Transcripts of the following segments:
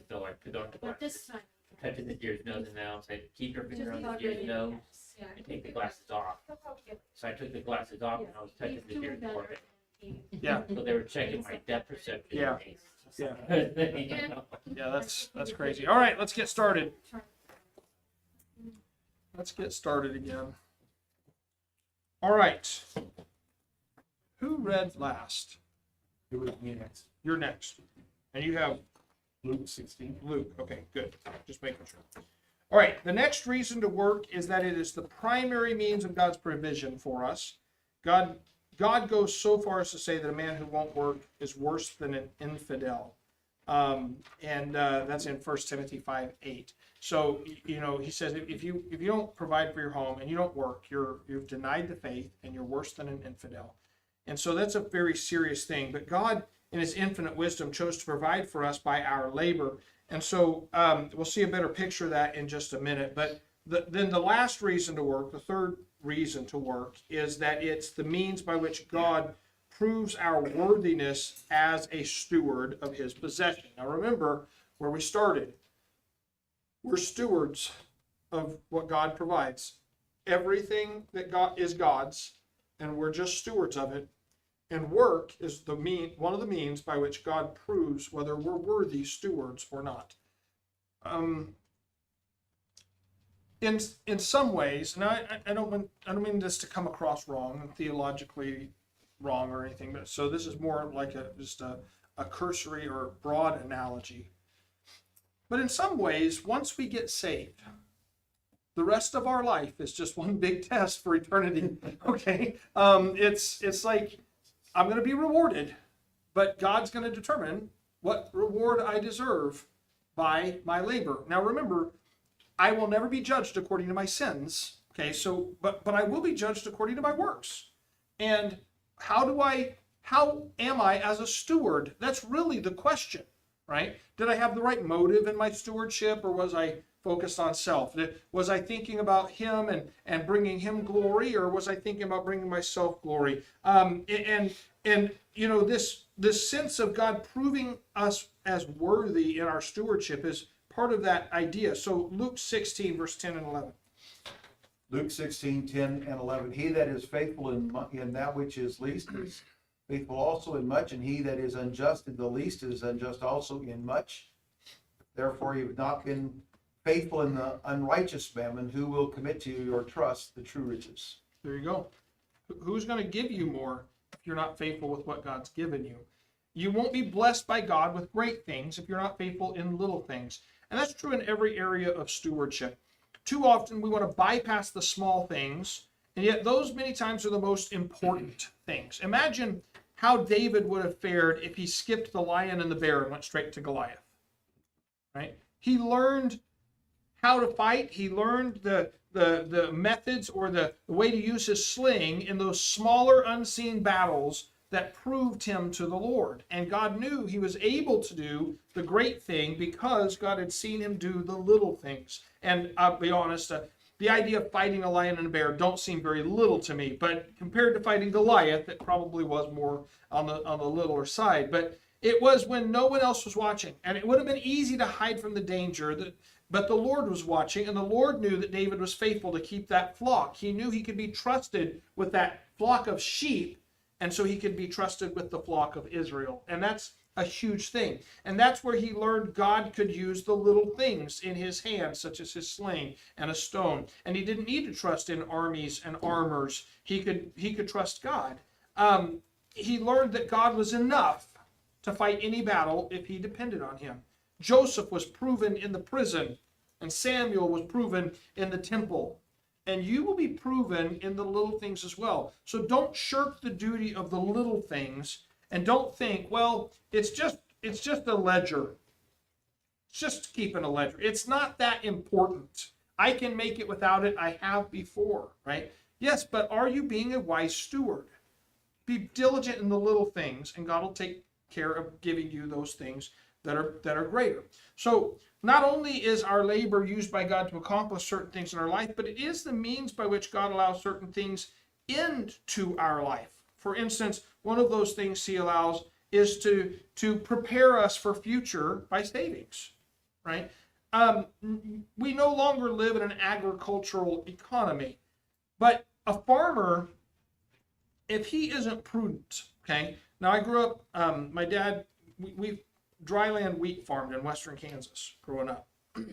So I put on the But glasses, this time. touching the deer's nose and now, say, keep your finger on the Just deer's nose yeah. and take the glasses off. So I took the glasses off and I was touching the deer's forehead. Yeah. So they were checking my depth perception. Yeah. Yeah. Yeah, that's crazy. All right, let's get started. Let's get started again. All right. Who read last? It was me next. You're next. And you have Luke 16. Luke. Okay, good. Just making sure. All right, the next reason to work is that it is the primary means of God's provision for us. God goes so far as to say that a man who won't work is worse than an infidel. That's in 1 Timothy 5:8. So, he says if you don't provide for your home and you don't work, you've denied the faith and you're worse than an infidel. And so that's a very serious thing. But God, in his infinite wisdom, chose to provide for us by our labor. And so we'll see a better picture of that in just a minute. But then the last reason to work, the third reason to work, is that it's the means by which God proves our worthiness as a steward of his possession. Now remember where we started. We're stewards of what God provides. Everything that God is God's, and we're just stewards of it. And work is one of the means by which God proves whether we're worthy stewards or not. In some ways, and I don't mean this to come across wrong, theologically wrong or anything, but so this is more like just a cursory or broad analogy. But in some ways, once we get saved, the rest of our life is just one big test for eternity. Okay, it's like I'm going to be rewarded, but God's going to determine what reward I deserve by my labor. Now remember, I will never be judged according to my sins. Okay, so but I will be judged according to my works. And how am I as a steward? That's really the question, right? Did I have the right motive in my stewardship, or was I focused on self? Was I thinking about him and bringing him glory, or was I thinking about bringing myself glory? This sense of God proving us as worthy in our stewardship is part of that idea. So Luke 16, verse 10 and 11. Luke 16, 10 and 11. He that is faithful in that which is least is faithful also in much, and he that is unjust in the least is unjust also in much. Therefore you have not been faithful in the unrighteous mammon, who will commit to your trust the true riches. There you go. Who's going to give you more if you're not faithful with what God's given you? You won't be blessed by God with great things if you're not faithful in little things. And that's true in every area of stewardship. Too often we want to bypass the small things, and yet those many times are the most important things. Imagine how David would have fared if he skipped the lion and the bear and went straight to Goliath. Right? He learned how to fight. He learned the methods or the way to use his sling in those smaller unseen battles that proved him to the Lord. And God knew he was able to do the great thing because God had seen him do the little things. And I'll be honest, the idea of fighting a lion and a bear don't seem very little to me, but compared to fighting Goliath, it probably was more on the littler side. But it was when no one else was watching, and it would have been easy to hide from the danger, but the Lord was watching, and the Lord knew that David was faithful to keep that flock. He knew he could be trusted with that flock of sheep, and so he could be trusted with the flock of Israel. And that's a huge thing. And that's where he learned God could use the little things in his hands, such as his sling and a stone. And he didn't need to trust in armies and armors. He could trust God. He learned that God was enough to fight any battle if he depended on him. Joseph was proven in the prison, and Samuel was proven in the temple. And you will be proven in the little things as well. So don't shirk the duty of the little things, and don't think, well, it's just a ledger. It's just keeping a ledger. It's not that important. I can make it without it. I have before, right? Yes, but are you being a wise steward? Be diligent in the little things, and God will take care of giving you those things that are greater. So not only is our labor used by God to accomplish certain things in our life, but it is the means by which God allows certain things into our life. For instance, one of those things he allows is to prepare us for future by savings, right? We no longer live in an agricultural economy, but a farmer, if he isn't prudent, okay? Now I grew up, my dad, we dryland wheat farmed in western Kansas growing up.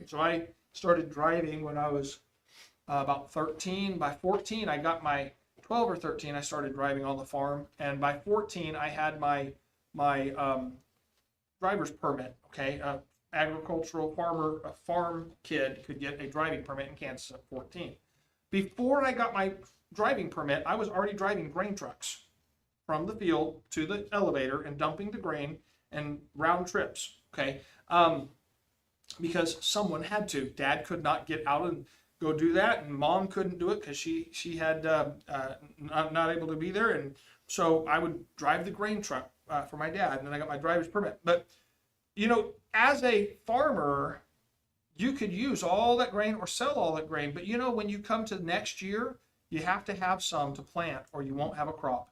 So I started driving when I was about 13. By 14, I got my 12 or 13. I started driving on the farm, and by 14, I had my driver's permit. Okay, agricultural farmer, a farm kid could get a driving permit in Kansas at 14. Before I got my driving permit, I was already driving grain trucks from the field to the elevator and dumping the grain and round trips. Okay. Because someone had to. Dad could not get out and go do that, and Mom couldn't do it because she had not able to be there, and so I would drive the grain truck for my dad, and then I got my driver's permit. But you know, as a farmer, you could use all that grain or sell all that grain, but you know, when you come to next year, you have to have some to plant, or you won't have a crop.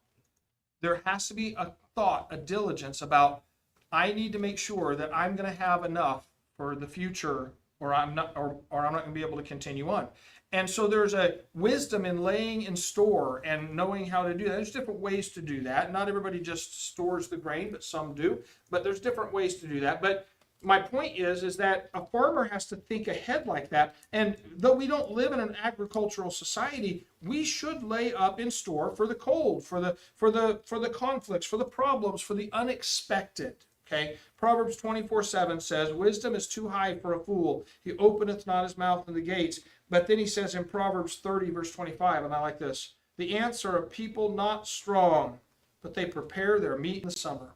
There has to be a thought, a diligence about, I need to make sure that I'm going to have enough for the future, or I'm not going to be able to continue on. And so there's a wisdom in laying in store and knowing how to do that. There's different ways to do that. Not everybody just stores the grain, but some do. But there's different ways to do that. But my point is that a farmer has to think ahead like that. And though we don't live in an agricultural society, we should lay up in store for the cold, for the conflicts, for the problems, for the unexpected. Okay, Proverbs 24:7 says, wisdom is too high for a fool. He openeth not his mouth in the gates. But then he says in Proverbs 30, verse 25, and I like this, the ants are a people not strong, but they prepare their meat in the summer.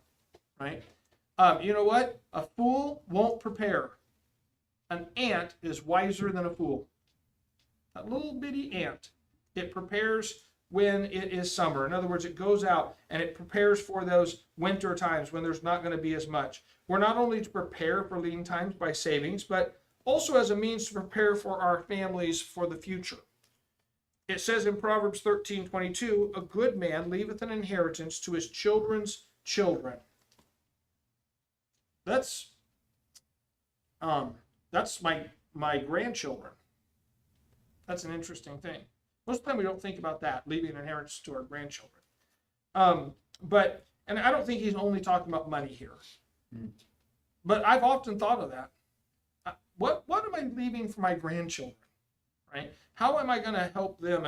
Right? You know what? A fool won't prepare. An ant is wiser than a fool. That little bitty ant, it prepares when it is summer. In other words, it goes out and it prepares for those winter times when there's not going to be as much. We're not only to prepare for lean times by savings, but also as a means to prepare for our families for the future. It says in Proverbs 13:22, a good man leaveth an inheritance to his children's children. That's my grandchildren. That's an interesting thing. Most of the time we don't think about that, leaving an inheritance to our grandchildren. And I don't think he's only talking about money here. But I've often thought of that. What am I leaving for my grandchildren? Right? How am I going to help them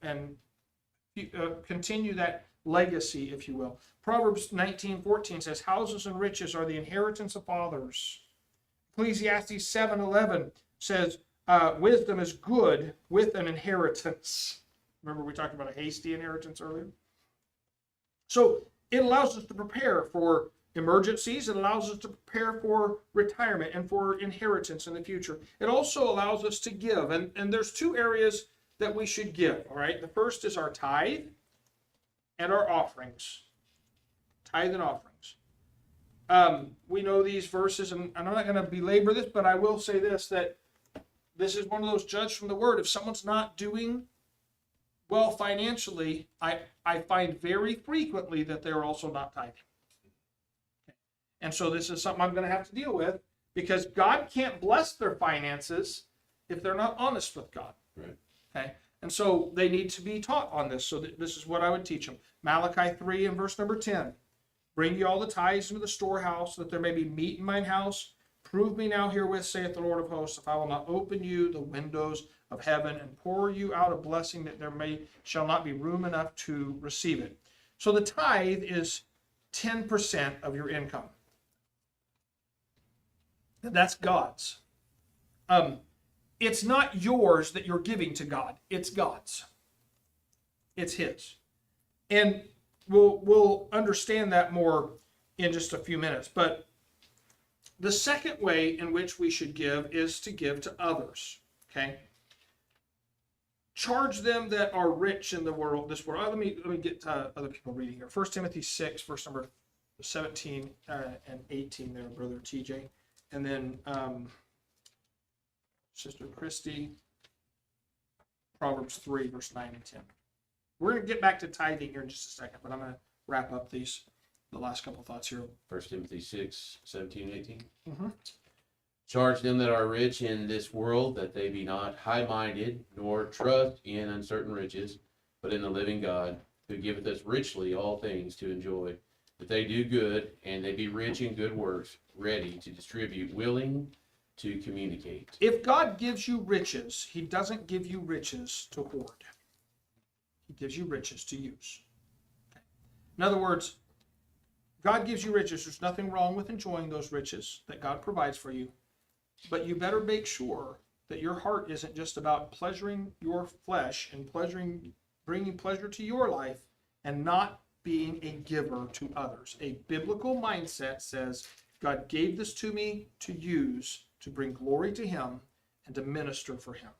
and continue that legacy, if you will? Proverbs 19:14 says, houses and riches are the inheritance of fathers. Ecclesiastes 7:11 says, wisdom is good with an inheritance. Remember we talked about a hasty inheritance earlier? So it allows us to prepare for emergencies. It allows us to prepare for retirement and for inheritance in the future. It also allows us to give. And there's two areas that we should give, all right? The first is our tithe and our offerings. Tithe and offerings. We know these verses, and I'm not going to belabor this, but I will say this, that this is one of those judged from the word. If someone's not doing well financially, I find very frequently that they're also not tithing. And so this is something I'm going to have to deal with, because God can't bless their finances if they're not honest with God. Right. Okay. And so they need to be taught on this. So this is what I would teach them. Malachi 3 and verse number 10. Bring ye all the tithes into the storehouse, that there may be meat in mine house. Prove me now herewith, saith the Lord of hosts, if I will not open you the windows of heaven and pour you out a blessing, that there shall not be room enough to receive it. So the tithe is 10% of your income. That's God's. It's not yours that you're giving to God. It's God's. It's His. And we'll understand that more in just a few minutes. But the second way in which we should give is to give to others. Okay? Charge them that are rich in the world, this world. Let me get to other people reading here. 1 Timothy 6, verse number 17 and 18 there, Brother TJ. And then Sister Christy, Proverbs 3, verse 9 and 10. We're going to get back to tithing here in just a second, but I'm going to wrap up these the last couple thoughts here. 1 Timothy 6, 17, 18. Mhm. Charge them that are rich in this world that they be not high-minded, nor trust in uncertain riches, but in the living God, who giveth us richly all things to enjoy. That they do good, and they be rich in good works, ready to distribute, willing to communicate. If God gives you riches, he doesn't give you riches to hoard. He gives you riches to use. Okay. In other words, God gives you riches. There's nothing wrong with enjoying those riches that God provides for you. But you better make sure that your heart isn't just about pleasuring your flesh and bringing pleasure to your life and not being a giver to others. A biblical mindset says, God gave this to me to use to bring glory to him and to minister for him.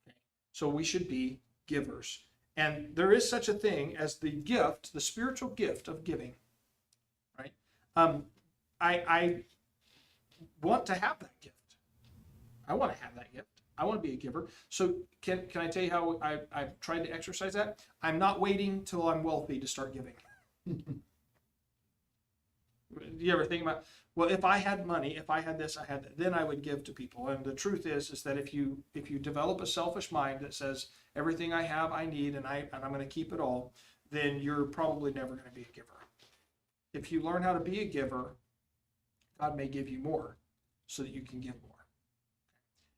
Okay. So we should be givers. And there is such a thing as the gift, the spiritual gift of giving. Right? I want to have that gift. I want to have that gift. I want to be a giver. So can I tell you how I've tried to exercise that? I'm not waiting till I'm wealthy to start giving. Do you ever think about, well, if I had money, if I had this, I had that, then I would give to people. And the truth is that if you develop a selfish mind that says everything I have I need and I'm going to keep it all, then you're probably never going to be a giver. If you learn how to be a giver, God may give you more so that you can give more.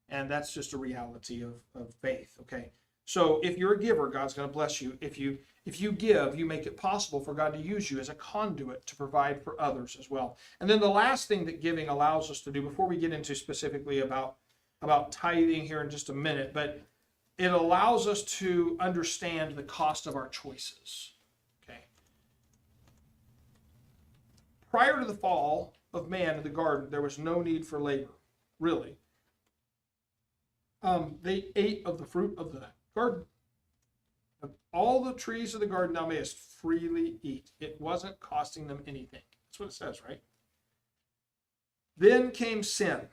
And that's just a reality of faith, okay? So if you're a giver, God's going to bless you. If you give, you make it possible for God to use you as a conduit to provide for others as well. And then the last thing that giving allows us to do, before we get into specifically about tithing here in just a minute, but it allows us to understand the cost of our choices, okay? Prior to the fall of man in the garden, there was no need for labor, really. They ate of the fruit of the garden. Of all the trees of the garden thou mayest freely eat. It wasn't costing them anything. That's what it says, right? Then came sin.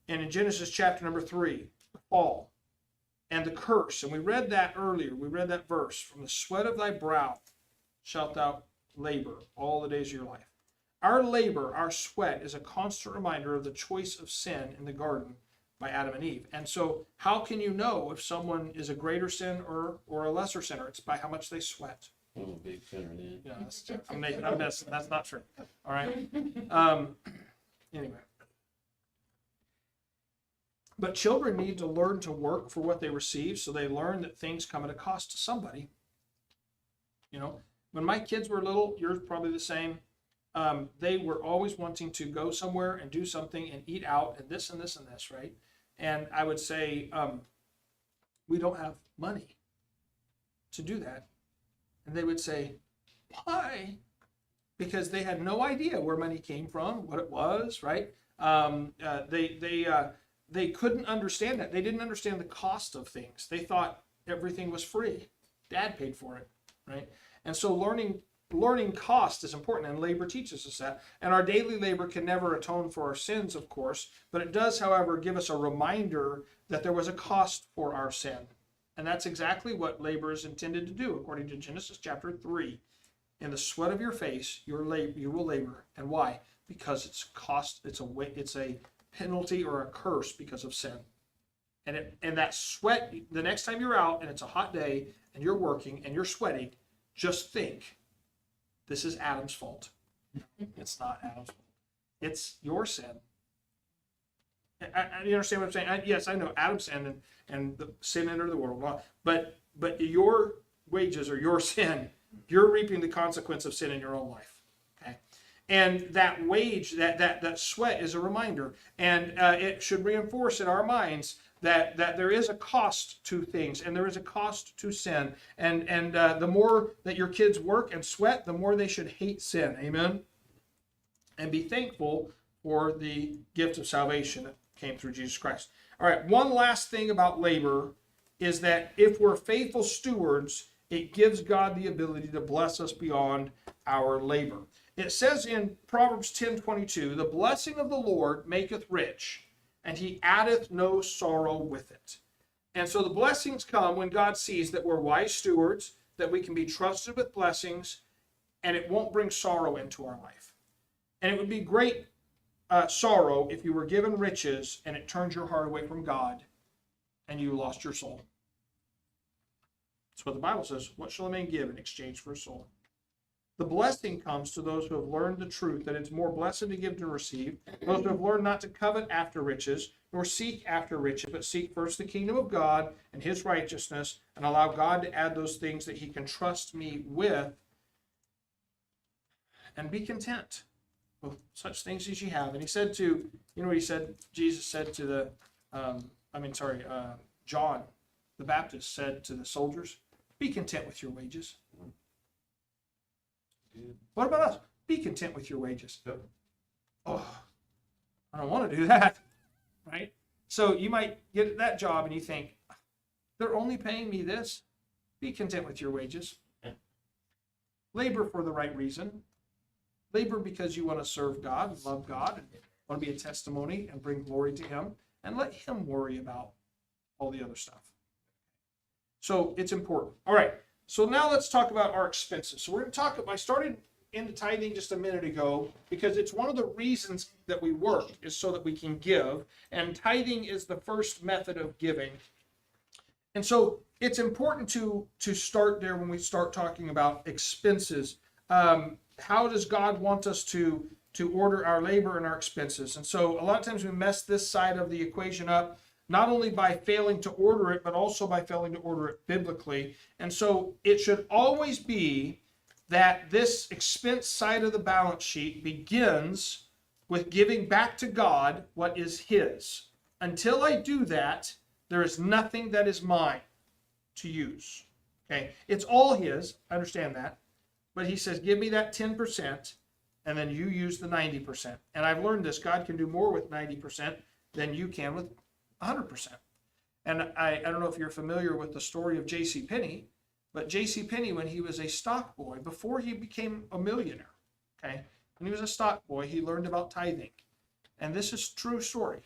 And in Genesis chapter number 3, the fall and the curse. And we read that earlier. We read that verse. From the sweat of thy brow shalt thou labor all the days of your life. Our labor, our sweat, is a constant reminder of the choice of sin in the garden by Adam and Eve. And so how can you know if someone is a greater sin or a lesser sinner? It's by how much they sweat. I'm a big sinner then. Yeah, I'm messing. That's not true. All right. Anyway. But children need to learn to work for what they receive, so they learn that things come at a cost to somebody. You know, when my kids were little, yours probably the same, they were always wanting to go somewhere and do something and eat out and this and this and this, right? And I would say, we don't have money to do that. And they would say, why? Because they had no idea where money came from, what it was, right? They couldn't understand that. They didn't understand the cost of things. They thought everything was free. Dad paid for it, right? And so learning cost is important, and labor teaches us that. And our daily labor can never atone for our sins, of course, but it does, however, give us a reminder that there was a cost for our sin. And that's exactly what labor is intended to do, according to Genesis chapter 3. In the sweat of your face, you will labor. And why? Because it's cost. It's a penalty or a curse because of sin. And that sweat, the next time you're out and it's a hot day and you're working and you're sweating, just think, this is Adam's fault. It's not Adam's fault. It's your sin. You understand what I'm saying? Yes, I know Adam sinned and the sin entered the world. But your wages or your sin, you're reaping the consequence of sin in your own life. Okay? And that wage, that sweat is a reminder. And it should reinforce in our minds that there is a cost to things and there is a cost to sin. And the more that your kids work and sweat, the more they should hate sin. Amen? And be thankful for the gift of salvation that came through Jesus Christ. All right, one last thing about labor is that if we're faithful stewards, it gives God the ability to bless us beyond our labor. It says in Proverbs 10:22, the blessing of the Lord maketh rich, and he addeth no sorrow with it. And so the blessings come when God sees that we're wise stewards, that we can be trusted with blessings, and it won't bring sorrow into our life. And it would be great sorrow if you were given riches and it turns your heart away from God and you lost your soul. That's what the Bible says. What shall a man give in exchange for a soul? The blessing comes to those who have learned the truth, that it's more blessed to give than receive. Those who have learned not to covet after riches, nor seek after riches, but seek first the kingdom of God and his righteousness, and allow God to add those things that he can trust me with, and be content with such things as ye have. And he said to, you know what he said? Jesus said to the, John the Baptist said to the soldiers, be content with your wages. What about us? Be content with your wages. Yep. Oh, I don't want to do that, right? So you might get that job and you think, they're only paying me this. Be content with your wages. Labor for the right reason. Labor because you want to serve God and love God and want to be a testimony and bring glory to him, and let him worry about all the other stuff. So it's important. All right. So now let's talk about our expenses. So we're going to talk about, I started into tithing just a minute ago because it's one of the reasons that we work is so that we can give. And tithing is the first method of giving. And so it's important to start there when we start talking about expenses. How does God want us to order our labor and our expenses? And so a lot of times we mess this side of the equation up, not only by failing to order it, but also by failing to order it biblically. And so it should always be that this expense side of the balance sheet begins with giving back to God what is his. Until I do that, there is nothing that is mine to use. Okay, it's all his, I understand that. But he says, give me that 10%, and then you use the 90%. And I've learned this, God can do more with 90% than you can with 100%. And I don't know if you're familiar with the story of J.C. Penney, but J.C. Penney, when he was a stock boy, before he became a millionaire, okay, when he was a stock boy, he learned about tithing. And this is a true story.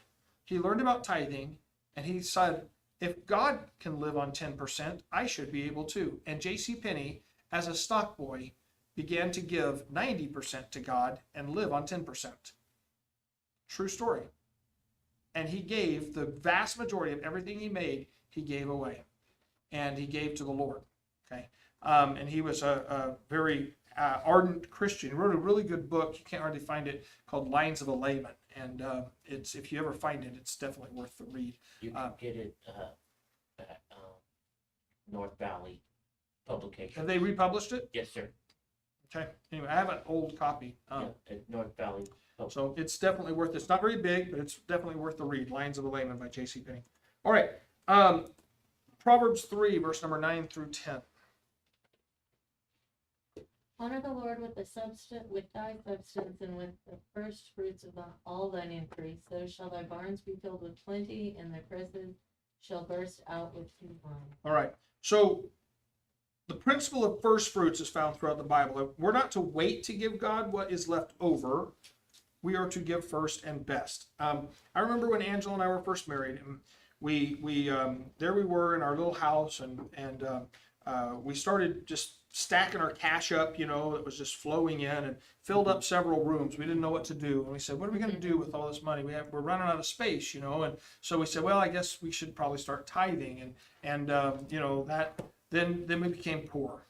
He learned about tithing, and he said, if God can live on 10%, I should be able to. And J.C. Penney, as a stock boy, began to give 90% to God and live on 10%. True story. And he gave the vast majority of everything he made, he gave away. And he gave to the Lord. Okay. And he was a very ardent Christian. He wrote a really good book. You can't hardly find it, called Lines of a Layman. And it's, if you ever find it, it's definitely worth the read. You can get it at North Valley Publication. Have they republished it? Yes, sir. Okay. Anyway, I have an old copy. Yeah, at North Valley. So it's definitely worth it. It's not very big, but it's definitely worth the read. Lines of a Layman by J.C. Penney. All right. Proverbs 3, verse number 9 through 10. Honor the Lord with thy substance, and with the first fruits of all thine increase. So shall thy barns be filled with plenty, and thy presses shall burst out with new wine. All right. So the principle of first fruits is found throughout the Bible. We're not to wait to give God what is left over. We are to give first and best. I remember when Angela and I were first married, and there we were in our little house, and we started just stacking our cash up, it was just flowing in, and filled up several rooms. We didn't know what to do, and we said, what are we going to do with all this money? We're running out of space, and so we said, well, I guess we should probably start tithing, and that then we became poor.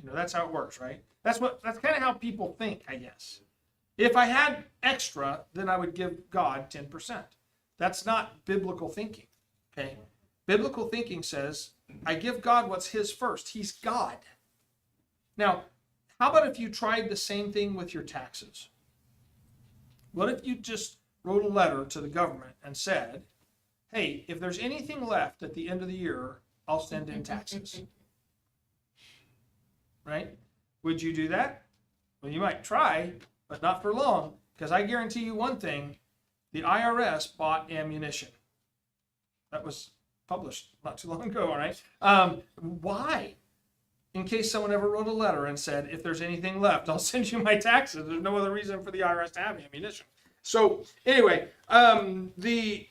That's how it works, right? That's kind of how people think, I guess. If I had extra, then I would give God 10%. That's not biblical thinking, okay? Biblical thinking says, I give God what's his first. He's God. Now, how about if you tried the same thing with your taxes? What if you just wrote a letter to the government and said, hey, if there's anything left at the end of the year, I'll send in taxes. Right? Would you do that? Well, you might try, but not for long, because I guarantee you one thing, the IRS bought ammunition. That was published not too long ago, all right? Why? In case someone ever wrote a letter and said, if there's anything left, I'll send you my taxes. There's no other reason for the IRS to have ammunition. So anyway, the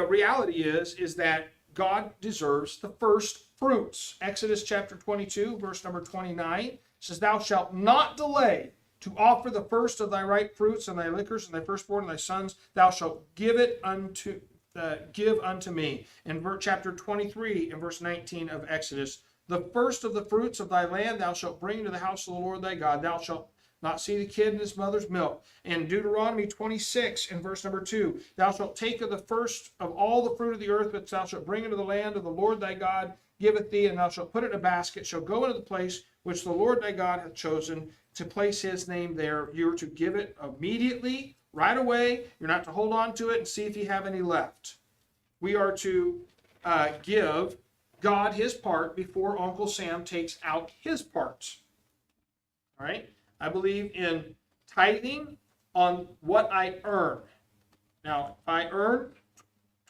reality is that God deserves the first fruits. Exodus chapter 22, verse number 29 says, thou shalt not delay to offer the first of thy ripe fruits and thy liquors and thy firstborn and thy sons. Thou shalt give unto me. In chapter 23 and verse 19 of Exodus, the first of the fruits of thy land thou shalt bring into the house of the Lord thy God. Thou shalt not see the kid in his mother's milk. In Deuteronomy 26 and verse number 2, thou shalt take of the first of all the fruit of the earth which thou shalt bring into the land of the Lord thy God giveth thee, and thou shalt put it in a basket, shall go into the place which the Lord thy God hath chosen to place his name there. You are to give it immediately, right away. You're not to hold on to it and see if you have any left. We are to give God his part before Uncle Sam takes out his part. All right? I believe in tithing on what I earn. Now, if I earn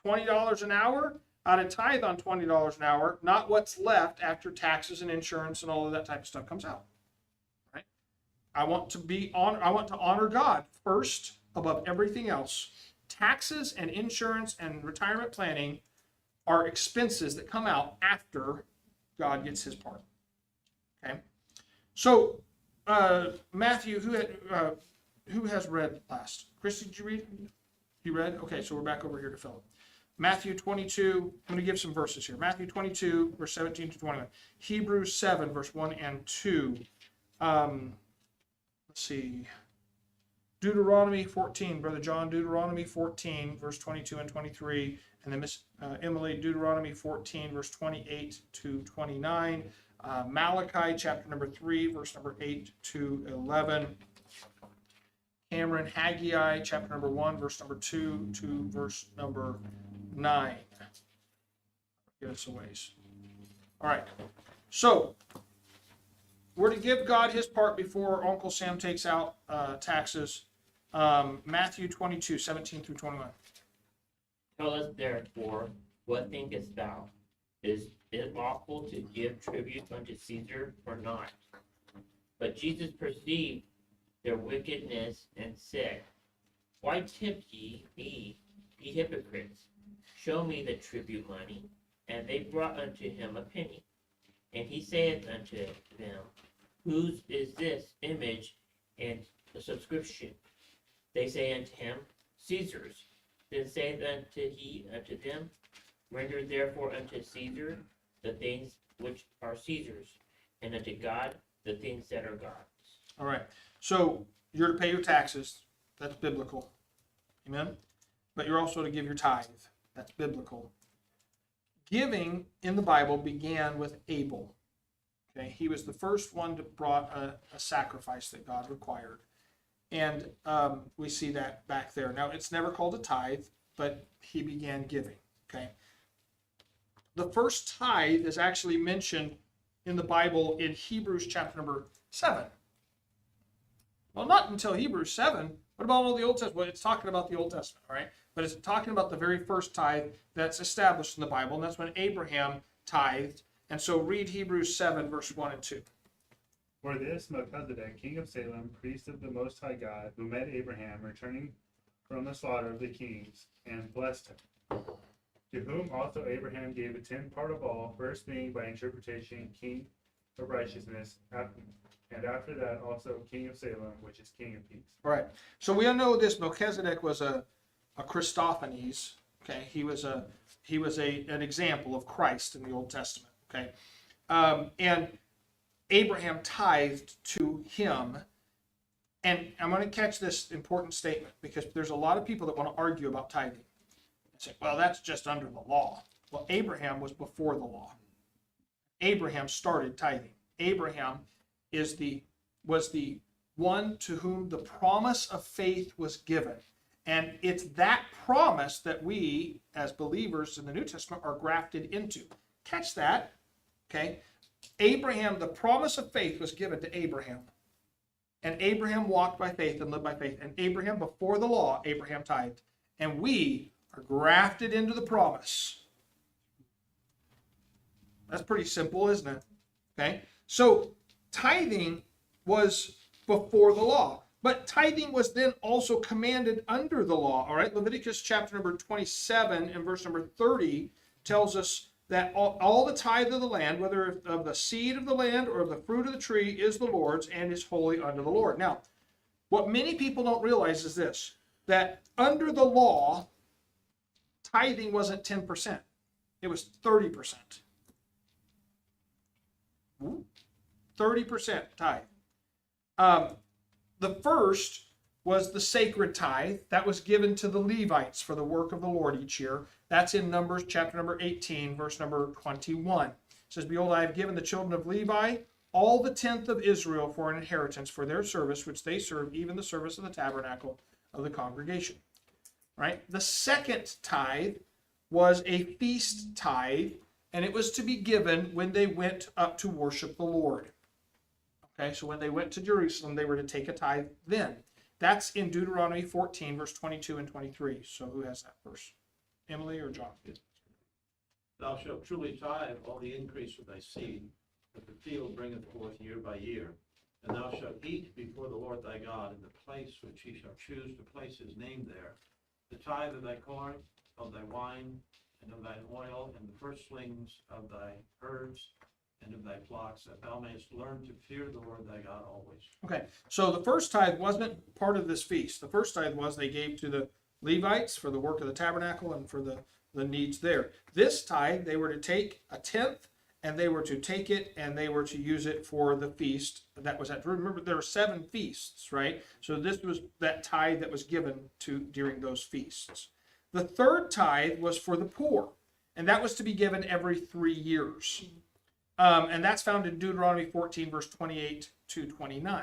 $20 an hour, I'd tithe on $20 an hour, not what's left after taxes and insurance and all of that type of stuff comes out. Right? I want to honor God first above everything else. Taxes and insurance and retirement planning are expenses that come out after God gets his part. Okay? So, Matthew, who has read last? Christy, did you read? You read? Okay, so we're back over here to Philip. Matthew 22, I'm going to give some verses here. Matthew 22, verse 17 to 21. Hebrews 7, verse 1 and 2. Let's see. Deuteronomy 14, Brother John, Deuteronomy 14, verse 22 and 23. And then Miss Emily, Deuteronomy 14, verse 28 to 29. Malachi chapter number 3, verse number 8 to 11. Cameron, Haggai chapter number 1, verse number 2 to verse number 9. Get us a ways. All right. So, we're to give God his part before Uncle Sam takes out taxes. Matthew 22, 17 through 21. Tell us therefore, what thinkest thou? Is it lawful to give tribute unto Caesar or not? But Jesus perceived their wickedness and said, why tempt ye me, ye hypocrites? Show me the tribute money. And they brought unto him a penny. And he saith unto them, whose is this image and the subscription? They say unto him, Caesar's. Then saith he unto them, render therefore unto Caesar the things which are Caesar's, and unto God the things that are God's. All right. So you're to pay your taxes. That's biblical. Amen. But you're also to give your tithe. That's biblical. Giving in the Bible began with Abel. Okay. He was the first one that brought a sacrifice that God required. And we see that back there. Now, it's never called a tithe, but he began giving. Okay. The first tithe is actually mentioned in the Bible in Hebrews chapter number 7. Well, not until Hebrews 7. What about all the Old Testament? Well, it's talking about the Old Testament, right? But it's talking about the very first tithe that's established in the Bible, and that's when Abraham tithed. And so read Hebrews 7, verse 1 and 2. For this Melchizedek, king of Salem, priest of the Most High God, who met Abraham returning from the slaughter of the kings, and blessed him, to whom also Abraham gave a tenth part of all, first being by interpretation king of righteousness, and after that also king of Salem, which is king of peace. All right. So we all know this Melchizedek was a Christophanes. Okay, he was an example of Christ in the Old Testament. Okay, and Abraham tithed to him. And I'm going to catch this important statement because there's a lot of people that want to argue about tithing. They say, well, that's just under the law. Well, Abraham was before the law. Abraham started tithing. Abraham was the one to whom the promise of faith was given. And it's that promise that we, as believers in the New Testament, are grafted into. Catch that, okay? Abraham, the promise of faith was given to Abraham. And Abraham walked by faith and lived by faith. And Abraham, before the law, Abraham tithed. And we are grafted into the promise. That's pretty simple, isn't it? Okay? So tithing was before the law. But tithing was then also commanded under the law. All right? Leviticus chapter number 27 and verse number 30 tells us that all the tithe of the land, whether of the seed of the land or of the fruit of the tree, is the Lord's and is holy unto the Lord. Now, what many people don't realize is this, that under the law, tithing wasn't 10%. It was 30%. 30% tithe. The first was the sacred tithe that was given to the Levites for the work of the Lord each year. That's in Numbers chapter number 18, verse number 21. It says, behold, I have given the children of Levi all the tenth of Israel for an inheritance for their service, which they serve, even the service of the tabernacle of the congregation. Right? The second tithe was a feast tithe, and it was to be given when they went up to worship the Lord. Okay, so when they went to Jerusalem, they were to take a tithe then. That's in Deuteronomy 14, verse 22 and 23. So who has that verse? Emily or John? Thou shalt truly tithe all the increase of thy seed, that the field bringeth forth year by year. And thou shalt eat before the Lord thy God in the place which he shall choose to place his name there. The tithe of thy corn, of thy wine, and of thine oil, and the firstlings of thy herds, and of thy flocks, that thou mayest learn to fear the Lord thy God always. Okay, so the first tithe wasn't part of this feast. The first tithe was they gave to the Levites for the work of the tabernacle and for the needs there. This tithe, they were to take a tenth, and they were to take it and they were to use it for the feast that was at, remember there were 7 feasts, right? So this was that tithe that was given to during those feasts. The third tithe was for the poor, and that was to be given every 3 years. And that's found in Deuteronomy 14, verse 28 to 29.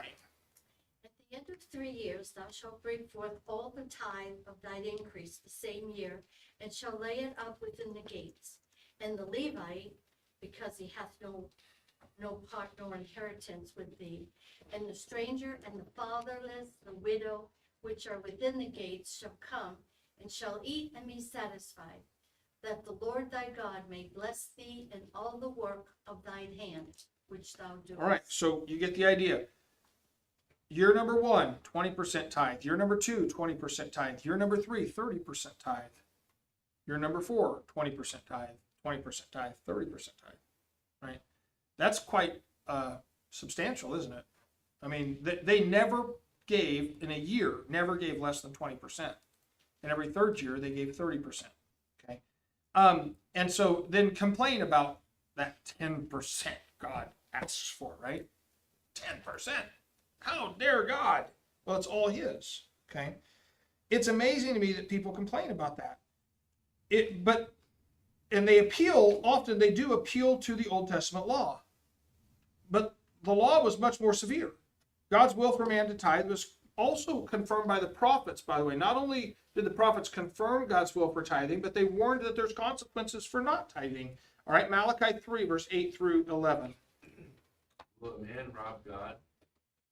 At the end of 3 years thou shalt bring forth all the tithe of thine increase the same year, and shall lay it up within the gates. And the Levite, because he hath no part nor inheritance with thee, and the stranger and the fatherless, the widow, which are within the gates, shall come, and shall eat and be satisfied, that the Lord thy God may bless thee in all the work of thine hand, which thou doest. All right, so you get the idea. Year number 1, 20% tithe. Year number 2, 20% tithe. Year number 3, 30% tithe. Year number 4, 20% tithe. 20% tithe, 30% tithe. Right? That's quite substantial, isn't it? I mean, they never gave, in a year, never gave less than 20%. And every third year, they gave 30%. Okay? And so then complain about that 10% God asks for, right? 10%. How dare God? Well, it's all his. Okay? It's amazing to me that people complain about that. And they appeal, often they do appeal to the Old Testament law. But the law was much more severe. God's will for man to tithe was also confirmed by the prophets, by the way. Not only did the prophets confirm God's will for tithing, but they warned that there's consequences for not tithing. All right, Malachi 3, verse 8 through 11. Will a man rob God?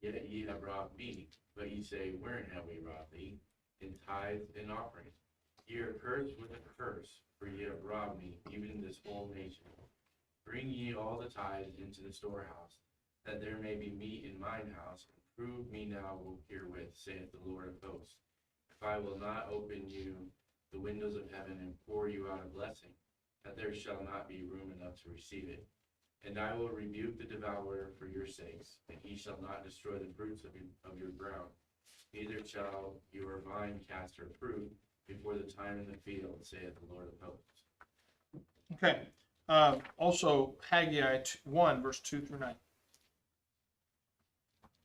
Yet ye have robbed me. But ye say, wherein have we robbed thee? In tithes and offerings. Ye are cursed with a curse, for ye have robbed me, even this whole nation. Bring ye all the tithes into the storehouse, that there may be meat in mine house. Prove me now herewith, saith the Lord of hosts, if I will not open you the windows of heaven and pour you out a blessing, that there shall not be room enough to receive it. And I will rebuke the devourer for your sakes, and he shall not destroy the fruits of your ground. Neither shall your vine cast her fruit before the time in the field, saith the Lord of hosts. Okay. Also, Haggai 1, verse 2 through 9.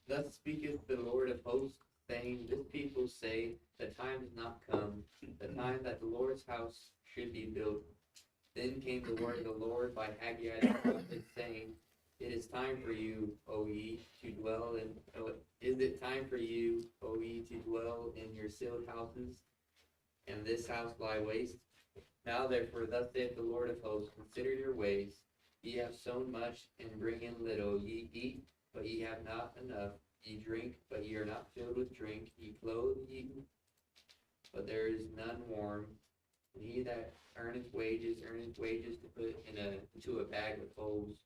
Thus speaketh the Lord of hosts, saying, this people say, the time is not come, the time that the Lord's house should be built. Then came the word of the Lord by Haggai the prophet, saying, it is time for you, O ye, to dwell in, is it time for you, O ye, to dwell in your sealed houses, and this house lie waste? Now therefore, thus saith the Lord of hosts, consider your ways. Ye have sown much, and bring in little. Ye eat, but ye have not enough. Ye drink, but ye are not filled with drink. Ye clothe ye, but there is none warm. And he that earneth wages to put into a bag with holes.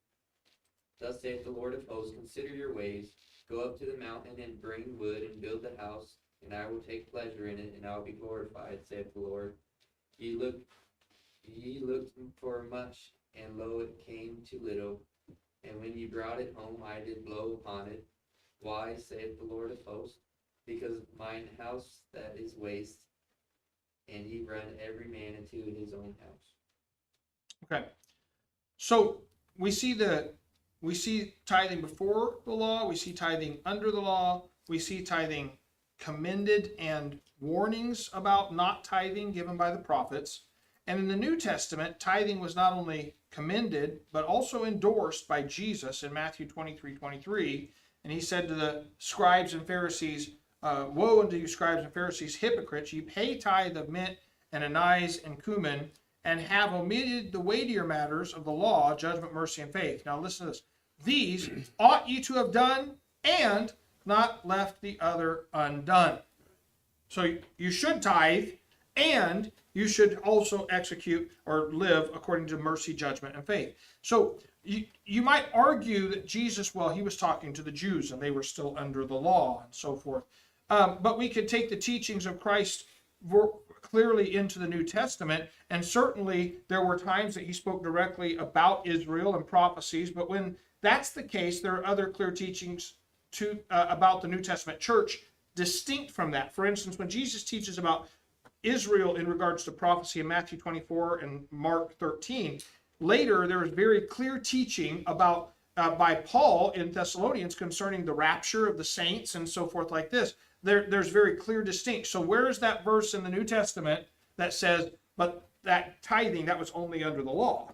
Thus saith the Lord of hosts, consider your ways. Go up to the mountain and bring wood and build the house, and I will take pleasure in it, and I will be glorified, saith the Lord. Ye looked for much, and lo, it came to little. And when ye brought it home, I did blow upon it. Why, saith the Lord of hosts? Because mine house that is waste, and ye run every man into his own house. Okay. So we see tithing before the law, we see tithing under the law, we see tithing commended and warnings about not tithing given by the prophets. And in the New Testament, tithing was not only commended, but also endorsed by Jesus in Matthew 23:23. And he said to the scribes and Pharisees, woe unto you, scribes and Pharisees, hypocrites, ye pay tithe of mint and anise and cumin, and have omitted the weightier matters of the law, judgment, mercy, and faith. Now listen to this. These ought ye to have done, and not left the other undone. So you should tithe, and you should also execute or live according to mercy, judgment, and faith. So you might argue that Jesus, well, he was talking to the Jews, and they were still under the law, and so forth. But we could take the teachings of Christ clearly into the New Testament, and certainly there were times that he spoke directly about Israel and prophecies, but when that's the case, there are other clear teachings about the New Testament church distinct from that. For instance, when Jesus teaches about Israel in regards to prophecy in Matthew 24 and Mark 13, later there is very clear teaching about by Paul in Thessalonians concerning the rapture of the saints and so forth like this. There's very clear distinct. So where is that verse in the New Testament that says, but that tithing, that was only under the law?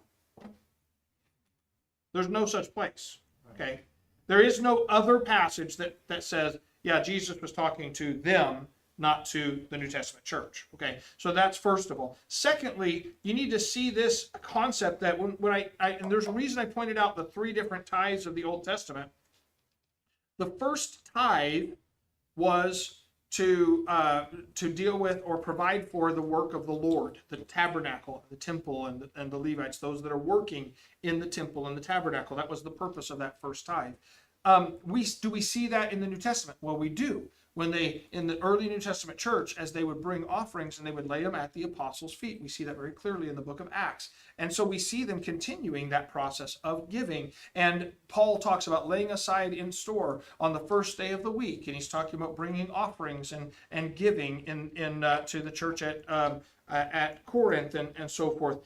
There's no such place. Okay. There is no other passage that says, yeah, Jesus was talking to them, not to the New Testament church. Okay. So that's first of all. Secondly, you need to see this concept that when I and there's a reason I pointed out the 3 different tithes of the Old Testament. The first tithe was to deal with or provide for the work of the Lord, the tabernacle, the temple, and the Levites, those that are working in the temple and the tabernacle. That was the purpose of that first tithe. Do we see that in the New Testament? Well, we do. When they, in the early New Testament church, as they would bring offerings and they would lay them at the apostles' feet. We see that very clearly in the book of Acts. And so we see them continuing that process of giving. And Paul talks about laying aside in store on the first day of the week. And he's talking about bringing offerings and giving to the church at Corinth and so forth.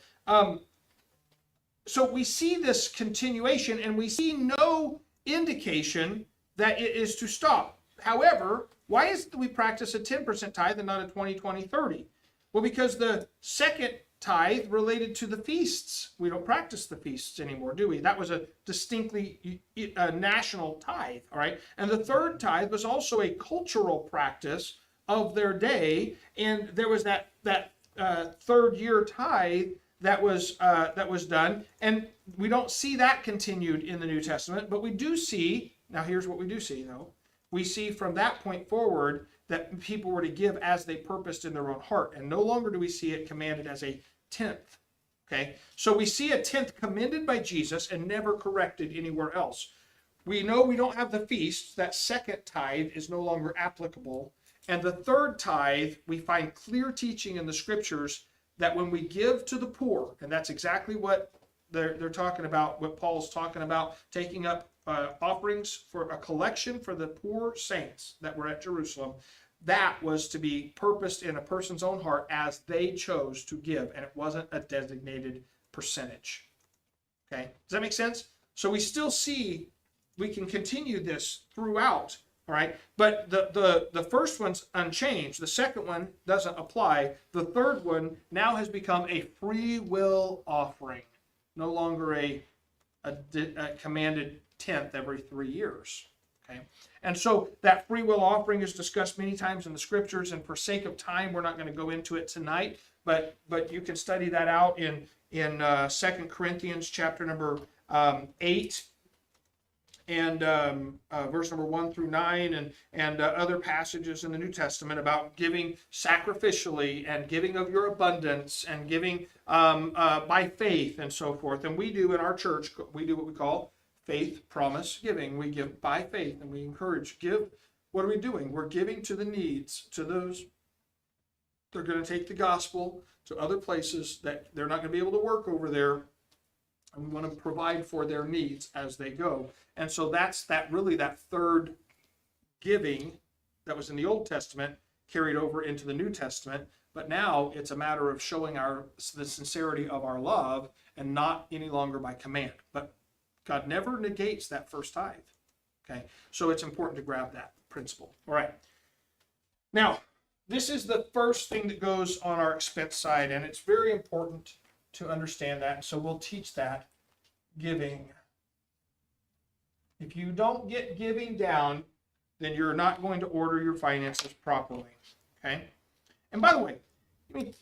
So we see this continuation, and we see no indication that it is to stop. However, why is it that we practice a 10% tithe and not a 20, 20, 30? Well, because the second tithe related to the feasts. We don't practice the feasts anymore, do we? That was a distinctly national tithe, all right? And the third tithe was also a cultural practice of their day, and there was that third year tithe that was done, and we don't see that continued in the New Testament, but we do see, now here's what we do see though, we see from that point forward that people were to give as they purposed in their own heart, and no longer do we see it commanded as a tenth. Okay, so we see a tenth commended by Jesus and never corrected anywhere else. We know we don't have the feasts. That second tithe is no longer applicable. And the third tithe, we find clear teaching in the scriptures that when we give to the poor, and that's exactly what they're talking about, what Paul's talking about, taking up offerings for a collection for the poor saints that were at Jerusalem, that was to be purposed in a person's own heart as they chose to give, and it wasn't a designated percentage. Okay, does that make sense? So we still see we can continue this throughout, all right? But the first one's unchanged. The second one doesn't apply. The third one now has become a free will offering, no longer a commanded tenth every 3 years. Okay, and so that free will offering is discussed many times in the scriptures, and for sake of time, we're not going to go into it tonight. But you can study that out in 2 Corinthians chapter number 8 and verse number 1 through 9, and other passages in the New Testament about giving sacrificially and giving of your abundance and giving by faith and so forth. And we do in our church, we do what we call faith promise giving. We give by faith, and we encourage give. What are we doing? We're giving to the needs, to those they're going to take the gospel to other places that they're not going to be able to work over there. And we want to provide for their needs as they go. And so that's that third giving that was in the Old Testament carried over into the New Testament. But now it's a matter of showing the sincerity of our love, and not any longer by command. But God never negates that first tithe. Okay, so it's important to grab that principle. All right. Now, this is the first thing that goes on our expense side, and it's very important to understand that. So we'll teach that, giving. If you don't get giving down, then you're not going to order your finances properly. Okay? And by the way,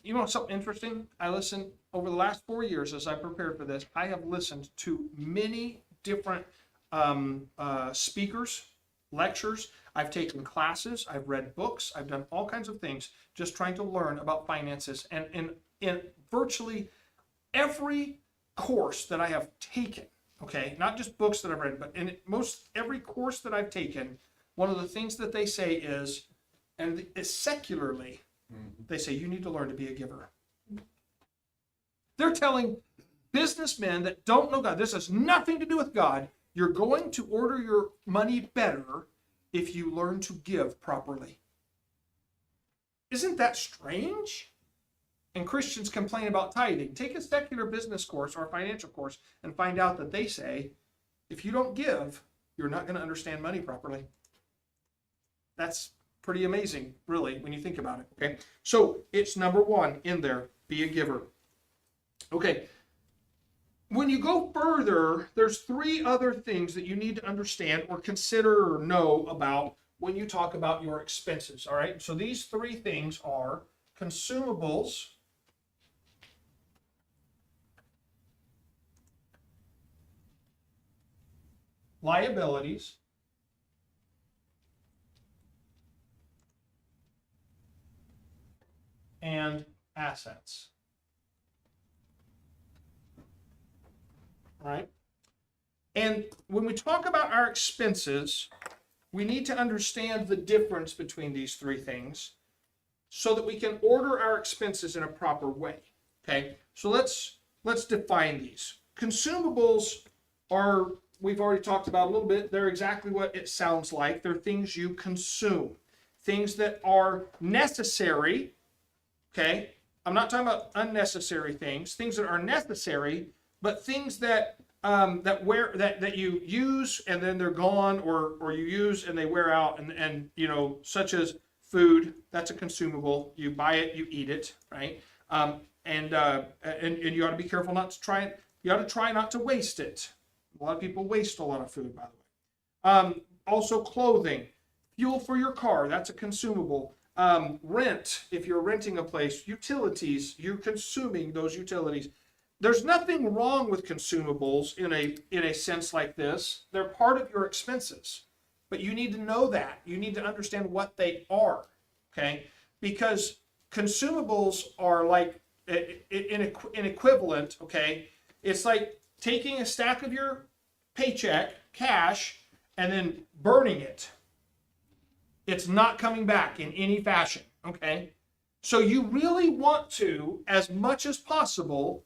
you know something interesting? I listened over the last 4 years as I prepared for this. I have listened to many different speakers, lectures. I've taken classes. I've read books. I've done all kinds of things just trying to learn about finances. And in virtually every course that I have taken, okay, not just books that I've read, but in most every course that I've taken, one of the things that they say is, and secularly, they say you need to learn to be a giver. They're telling businessmen that don't know God, this has nothing to do with God, you're going to order your money better if you learn to give properly. Isn't that strange? And Christians complain about tithing. Take a secular business course or a financial course and find out that they say, if you don't give, you're not going to understand money properly. That's pretty amazing, really, when you think about it. Okay, so it's number one in there, be a giver. Okay, when you go further, there's 3 other things that you need to understand or consider or know about when you talk about your expenses. All right, so these 3 things are consumables, liabilities, and assets. All right? And when we talk about our expenses, we need to understand the difference between these 3 things so that we can order our expenses in a proper way. Okay? So let's define these. Consumables are, we've already talked about a little bit, they're exactly what it sounds like. They're things you consume, things that are necessary. Okay, I'm not talking about unnecessary things that are necessary, but things that that you use and then they're gone, or you use and they wear out, and you know, such as food. That's a consumable. You buy it, you eat it, right? And you ought to be careful not to try it. You ought to try not to waste it. A lot of people waste a lot of food, by the way. Also, clothing, fuel for your car. That's a consumable. Rent, if you're renting a place, utilities, you're consuming those utilities. There's nothing wrong with consumables in a sense like this. They're part of your expenses, but you need to know that. You need to understand what they are, okay? Because consumables are like an equivalent, okay? It's like taking a stack of your paycheck, cash, and then burning it. It's not coming back in any fashion, okay? So you really want to, as much as possible,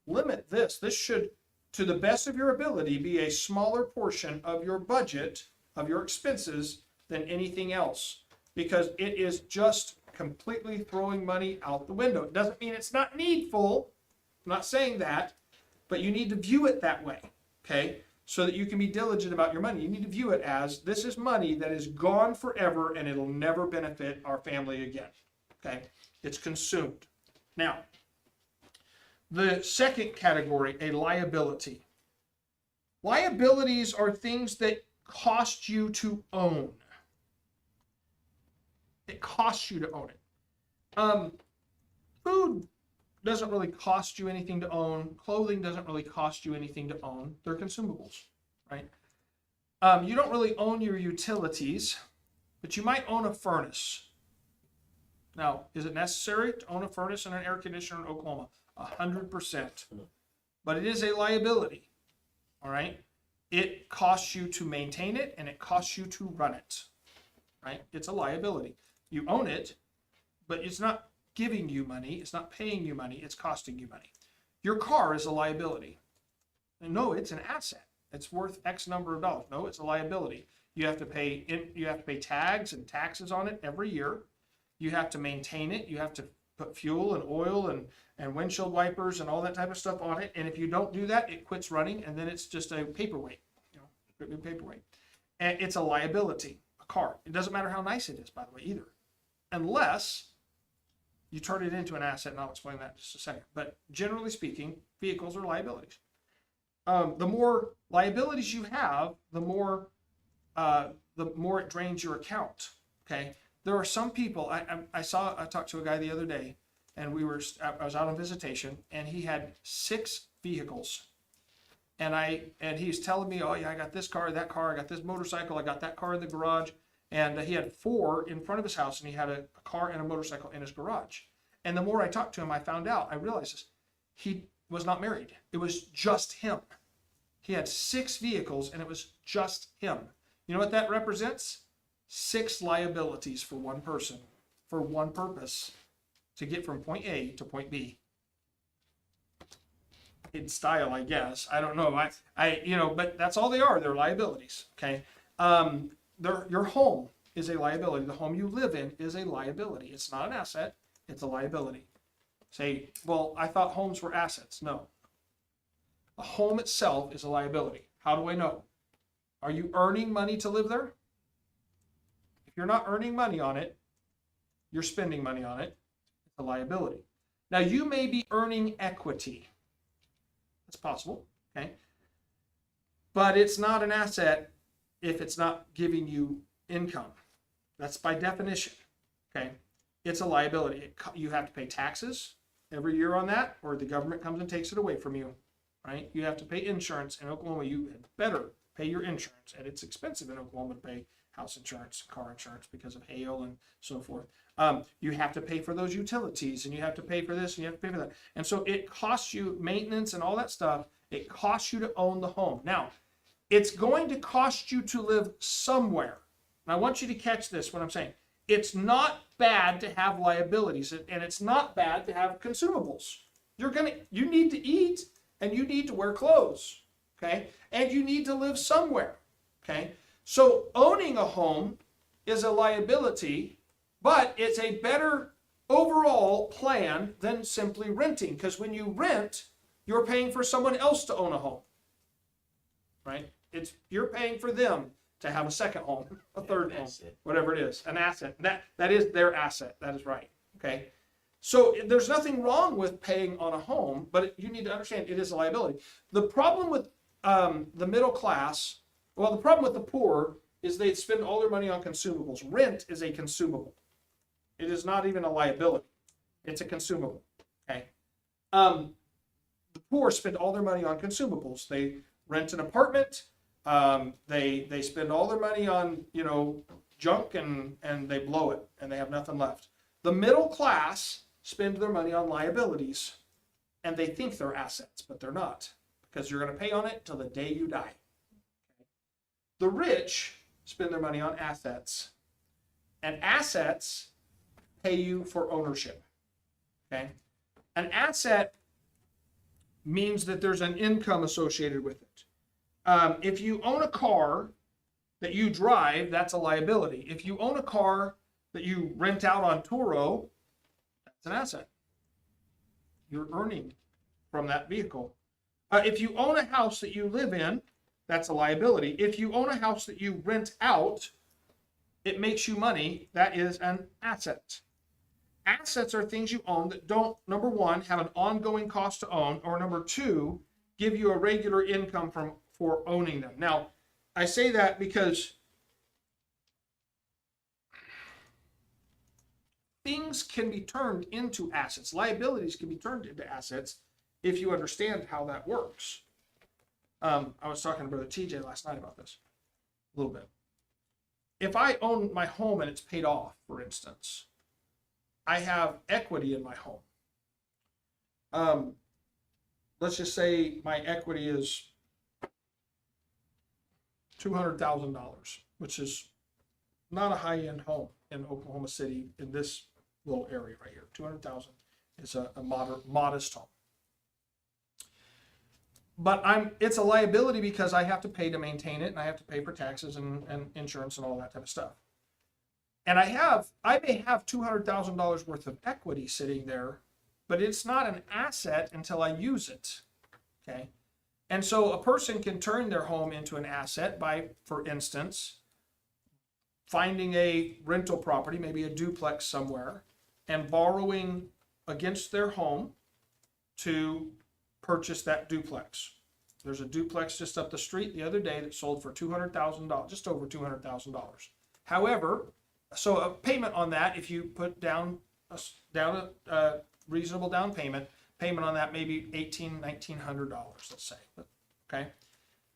limit this. This should, to the best of your ability, be a smaller portion of your budget, of your expenses, than anything else, because it is just completely throwing money out the window. It doesn't mean it's not needful. I'm not saying that, but you need to view it that way, okay? So that you can be diligent about your money. You need to view it as, this is money that is gone forever and it'll never benefit our family again. Okay? It's consumed. Now, the second category, a liability. Liabilities are things that cost you to own. It costs you to own it. Food doesn't really cost you anything to own. Clothing doesn't really cost you anything to own. They're consumables, right? You don't really own your utilities, but you might own a furnace. Now, is it necessary to own a furnace and an air conditioner in Oklahoma? 100%. But it is a liability, all right? It costs you to maintain it, and it costs you to run it, right? It's a liability. You own it, but it's not giving you money, it's not paying you money, it's costing you money. Your car is a liability. No, it's an asset. It's worth X number of dollars. No, it's a liability. You have to pay tags and taxes on it every year. You have to maintain it. You have to put fuel and oil and windshield wipers and all that type of stuff on it. And if you don't do that, it quits running, and then it's just a paperweight, paperweight. And it's a liability, a car. It doesn't matter how nice it is, by the way, either, unless you turn it into an asset, and I'll explain that in just a second. But generally speaking, vehicles are liabilities. The more liabilities you have, the more it drains your account. Okay. There are some people. I talked to a guy the other day, and I was out on visitation, and he had 6 vehicles, and he was telling me, oh yeah, I got this car, that car, I got this motorcycle, I got that car in the garage, and he had 4 in front of his house, and he had a car and a motorcycle in his garage. And the more I talked to him, I realized this: he was not married. It was just him. He had 6 vehicles, and it was just him. You know what that represents? 6 liabilities for one person, for one purpose, to get from point A to point B. In style, I guess. I don't know. But that's all they are. They're liabilities. Okay. Your home is a liability. The home you live in is a liability. It's not an asset. It's a liability. Say, well, I thought homes were assets. No. A home itself is a liability. How do I know? Are you earning money to live there? If you're not earning money on it, you're spending money on it. It's a liability. Now, you may be earning equity. That's possible, okay? But it's not an asset if it's not giving you income. That's by definition, okay? It's a liability. You have to pay taxes every year on that, or the government comes and takes it away from you, right? You have to pay insurance. In Oklahoma, you had better pay your insurance, and it's expensive in Oklahoma to pay house insurance, car insurance, because of hail and so forth. You have to pay for those utilities, and you have to pay for this, and you have to pay for that. And so it costs you maintenance and all that stuff. It costs you to own the home. Now, it's going to cost you to live somewhere. And I want you to catch this, what I'm saying. It's not bad to have liabilities, and it's not bad to have consumables. You need to eat, and you need to wear clothes, okay? And you need to live somewhere, okay? So owning a home is a liability, but it's a better overall plan than simply renting, because when you rent, you're paying for someone else to own a home, right? You're paying for them to have a second home, a third home, whatever it is, an asset. That is their asset. That is right, okay? So there's nothing wrong with paying on a home, but you need to understand it is a liability. The problem with the middle class, the problem with the poor is they spend all their money on consumables. Rent is a consumable. It is not even a liability. It's a consumable, okay? The poor spend all their money on consumables. They rent an apartment. They spend all their money on, junk, and they blow it, and they have nothing left. The middle class spend their money on liabilities, and they think they're assets, but they're not, because you're going to pay on it till the day you die. The rich spend their money on assets, and assets pay you for ownership. Okay? An asset means that there's an income associated with it. If you own a car that you drive, that's a liability. If you own a car that you rent out on Turo, that's an asset. You're earning from that vehicle. If you own a house that you live in, that's a liability. If you own a house that you rent out, it makes you money. That is an asset. Assets are things you own that don't, number one, have an ongoing cost to own, or number two, give you a regular income for owning them. Now, I say that because things can be turned into assets. Liabilities can be turned into assets if you understand how that works. I was talking to Brother TJ last night about this a little bit. If I own my home and it's paid off, for instance, I have equity in my home. Let's just say my equity is $200,000, which is not a high-end home in Oklahoma City in this little area right here. $200,000 is a modest home. it's a liability because I have to pay to maintain it, and I have to pay for taxes and insurance and all that type of stuff. And I may have $200,000 worth of equity sitting there, but it's not an asset until I use it. Okay. And so a person can turn their home into an asset by, for instance, finding a rental property, maybe a duplex somewhere, and borrowing against their home to purchase that duplex. There's a duplex just up the street the other day that sold for $200,000, just over $200,000. However, so a payment on that, if you put down a reasonable down payment on that maybe $1,900, let's say. Okay,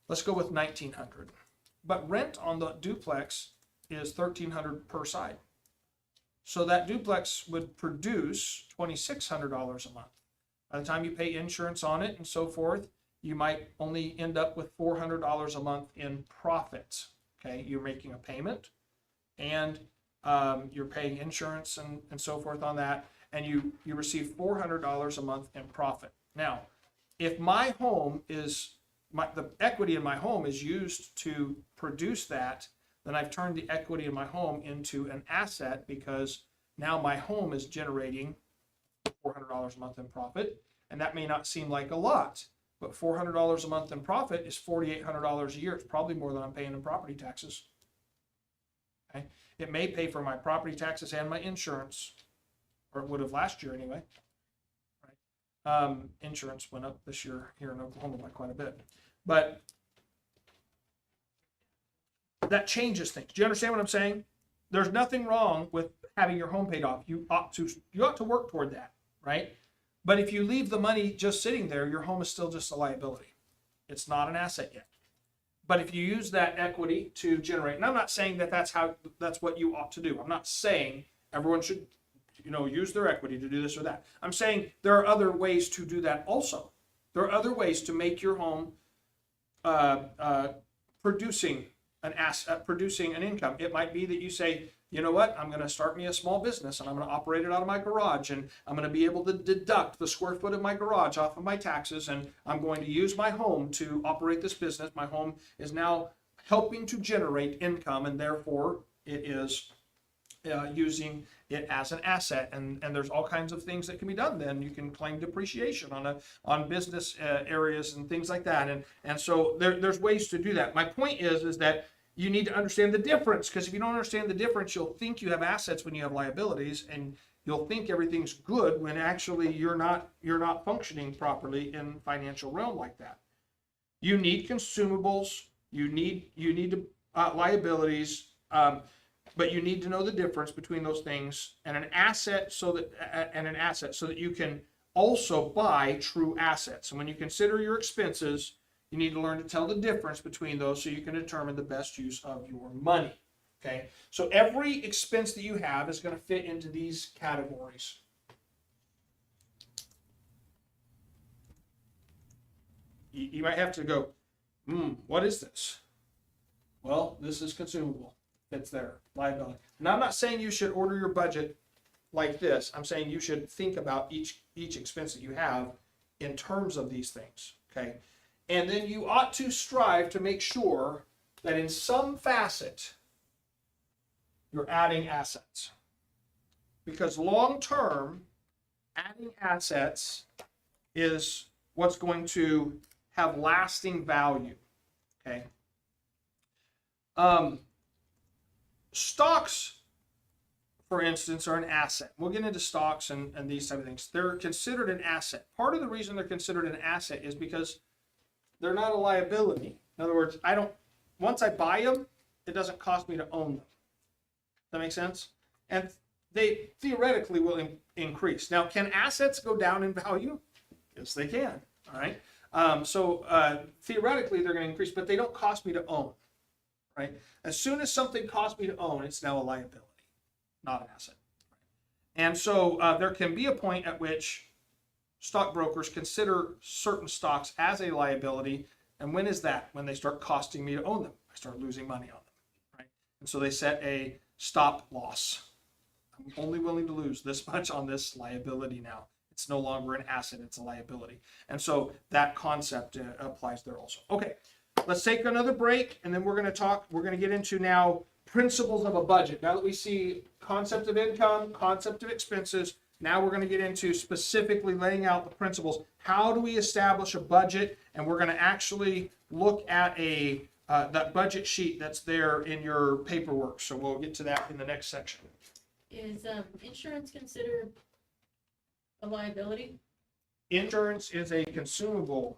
let's go with $1,900. But rent on the duplex is $1,300 per side. So that duplex would produce $2,600 a month. By the time you pay insurance on it and so forth, you might only end up with $400 a month in profit. Okay, you're making a payment, and you're paying insurance and so forth on that, and you receive $400 a month in profit. Now, if my home is, the equity in my home is used to produce that, then I've turned the equity in my home into an asset, because now my home is generating $400 a month in profit. And that may not seem like a lot, but $400 a month in profit is $4,800 a year. It's probably more than I'm paying in property taxes. Okay? It may pay for my property taxes and my insurance, or it would have last year anyway. Right? Insurance went up this year here in Oklahoma by quite a bit. But that changes things. Do you understand what I'm saying? There's nothing wrong with having your home paid off. You ought to work toward that, right? But if you leave the money just sitting there, your home is still just a liability. It's not an asset yet. But if you use that equity to generate, and I'm not saying that that's what you ought to do. I'm not saying everyone should, use their equity to do this or that. I'm saying there are other ways to do that also. There are other ways to make your home producing an asset, producing an income. It might be that you say, you know what, I'm going to start me a small business, and I'm going to operate it out of my garage, and I'm going to be able to deduct the square foot of my garage off of my taxes, and I'm going to use my home to operate this business. My home is now helping to generate income, and therefore it is using it as an asset. And there's all kinds of things that can be done. Then you can claim depreciation on business areas and things like that. And so there's ways to do that. My point is that you need to understand the difference, because if you don't understand the difference, you'll think you have assets when you have liabilities, and you'll think everything's good when actually you're not functioning properly in financial realm like that. You need consumables, you need liabilities, but you need to know the difference between those things, and an asset so that you can also buy true assets. And when you consider your expenses, you need to learn to tell the difference between those so you can determine the best use of your money. Okay? So every expense that you have is going to fit into these categories. You might have to go, what is this? Well, this is consumable. It's there. Liability. And I'm not saying you should order your budget like this. I'm saying you should think about each expense that you have in terms of these things. Okay? And then you ought to strive to make sure that in some facet you're adding assets. Because long term, adding assets is what's going to have lasting value. Okay? Stocks, for instance, are an asset. We'll get into stocks and these type of things. They're considered an asset. Part of the reason they're considered an asset is because they're not a liability. In other words, once I buy them, it doesn't cost me to own them. Does that make sense? And they theoretically will increase. Now, can assets go down in value? Yes, they can. All right. So theoretically, they're going to increase, but they don't cost me to own. Right? As soon as something costs me to own, it's now a liability, not an asset. And so there can be a point at which stockbrokers consider certain stocks as a liability. And when is that? When they start costing me to own them. I start losing money on them. Right? And so they set a stop loss. I'm only willing to lose this much on this liability now. It's no longer an asset, it's a liability. And so that concept applies there also. Okay, let's take another break, and then we're going to get into now principles of a budget. Now that we see concept of income, concept of expenses, now we're going to get into specifically laying out the principles. How do we establish a budget? And we're going to actually look at that budget sheet that's there in your paperwork. So we'll get to that in the next section. Is insurance considered a liability? Insurance is a consumable.